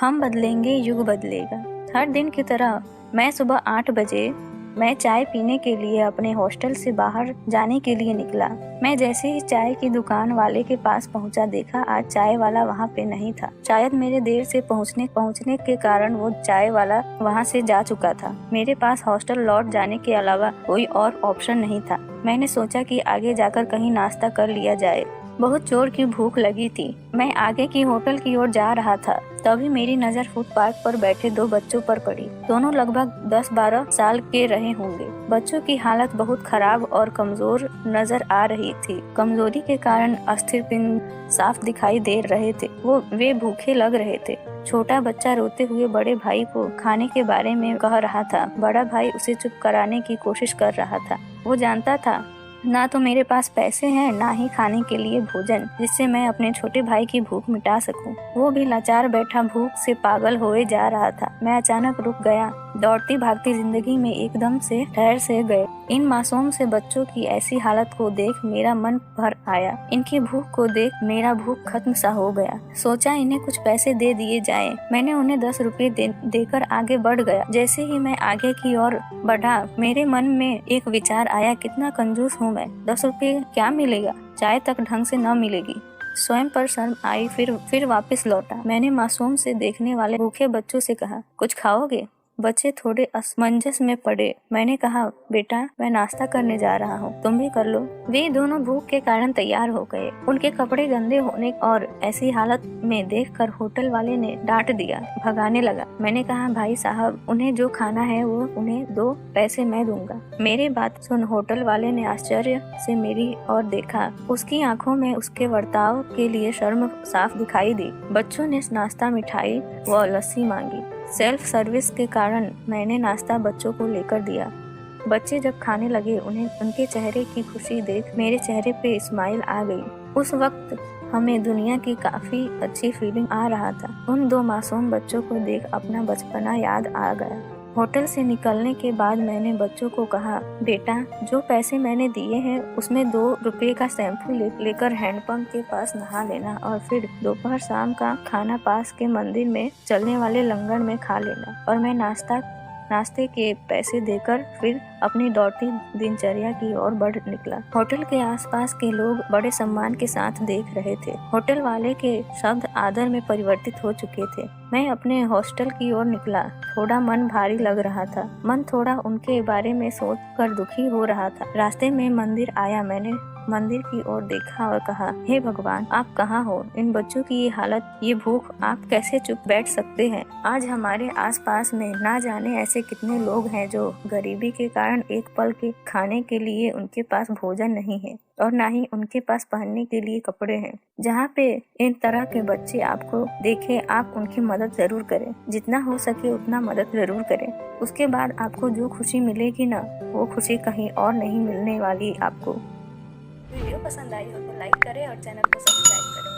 हम बदलेंगे, युग बदलेगा। हर दिन की तरह मैं सुबह 8 बजे मैं चाय पीने के लिए अपने हॉस्टल से बाहर जाने के लिए निकला। मैं जैसे ही चाय की दुकान वाले के पास पहुंचा, देखा आज चाय वाला वहां पे नहीं था। शायद मेरे देर से पहुंचने के कारण वो चाय वाला वहां से जा चुका था। मेरे पास हॉस्टल लौट जाने के अलावा कोई और ऑप्शन नहीं था। मैंने सोचा कि आगे जाकर कहीं नाश्ता कर लिया जाए। बहुत जोर की भूख लगी थी। मैं आगे की होटल की ओर जा रहा था, तभी मेरी नज़र फुटपाथ पर बैठे 2 बच्चों पर पड़ी। दोनों लगभग 10-12 साल के रहे होंगे। बच्चों की हालत बहुत खराब और कमजोर नजर आ रही थी। कमजोरी के कारण अस्थिर पिंड साफ दिखाई दे रहे थे। वे भूखे लग रहे थे। छोटा बच्चा रोते हुए बड़े भाई को खाने के बारे में कह रहा था। बड़ा भाई उसे चुप कराने की कोशिश कर रहा था। वो जानता था ना तो मेरे पास पैसे हैं, ना ही खाने के लिए भोजन जिससे मैं अपने छोटे भाई की भूख मिटा सकूं। वो भी लाचार बैठा भूख से पागल होए जा रहा था। मैं अचानक रुक गया। दौड़ती भागती जिंदगी में एकदम से ठहर से गए। इन मासूम से बच्चों की ऐसी हालत को देख मेरा मन भर आया। इनकी भूख को देख मेरा भूख खत्म सा हो गया। सोचा इन्हें कुछ पैसे दे दिए जाएं। मैंने उन्हें 10 रुपए देकर आगे बढ़ गया। जैसे ही मैं आगे की ओर बढ़ा, मेरे मन में एक विचार आया, कितना कंजूस हूँ मैं। 10 रुपए क्या मिलेगा, चाय तक ढंग से न मिलेगी। स्वयं पर शर्म आई। फिर वापस लौटा। मैंने मासूम से देखने वाले भूखे बच्चों से कहा, कुछ खाओगे? बच्चे थोड़े असमंजस में पड़े। मैंने कहा, बेटा मैं नाश्ता करने जा रहा हूँ, तुम भी कर लो। वे दोनों भूख के कारण तैयार हो गए। उनके कपड़े गंदे होने और ऐसी हालत में देखकर होटल वाले ने डांट दिया, भगाने लगा। मैंने कहा, भाई साहब उन्हें जो खाना है वो उन्हें दो, पैसे मैं दूंगा। मेरी बात सुन होटल वाले ने आश्चर्य से मेरी ओर देखा। उसकी आंखों में उसके बर्ताव के लिए शर्म साफ दिखाई दी। बच्चों ने नाश्ता, मिठाई व लस्सी मांगी। सेल्फ सर्विस के कारण मैंने नाश्ता बच्चों को लेकर दिया। बच्चे जब खाने लगे, उन्हें उनके चेहरे की खुशी देख मेरे चेहरे पे स्माइल आ गई। उस वक्त हमें दुनिया की काफी अच्छी फीलिंग आ रहा था। उन 2 मासूम बच्चों को देख अपना बचपना याद आ गया। होटल से निकलने के बाद मैंने बच्चों को कहा, बेटा जो पैसे मैंने दिए हैं उसमें 2 रुपए का शैम्पू लेकर हैंडपंप के पास नहा लेना और फिर दोपहर शाम का खाना पास के मंदिर में चलने वाले लंगर में खा लेना। और मैं नाश्ते के पैसे देकर फिर अपनी दौड़ती दिनचर्या की ओर बढ़ निकला। होटल के आसपास के लोग बड़े सम्मान के साथ देख रहे थे। होटल वाले के शब्द आदर में परिवर्तित हो चुके थे। मैं अपने हॉस्टल की ओर निकला। थोड़ा मन भारी लग रहा था। मन थोड़ा उनके बारे में सोचकर दुखी हो रहा था। रास्ते में मंदिर आया। मैंने मंदिर की ओर देखा और कहा, हे भगवान आप कहाँ हो? इन बच्चों की ये हालत, ये भूख, आप कैसे चुप बैठ सकते हैं? आज हमारे आसपास में ना जाने ऐसे कितने लोग हैं जो गरीबी के कारण एक पल के खाने के लिए उनके पास भोजन नहीं है और ना ही उनके पास पहनने के लिए कपड़े हैं। जहाँ पे इन तरह के बच्चे आपको देखे, आप उनकी मदद जरूर करें। जितना हो सके उतना मदद जरूर करें। उसके बाद आपको जो खुशी मिलेगी ना, वो खुशी कहीं और नहीं मिलने वाली आपको। वीडियो पसंद आई हो तो लाइक करें और चैनल को सब्सक्राइब करें।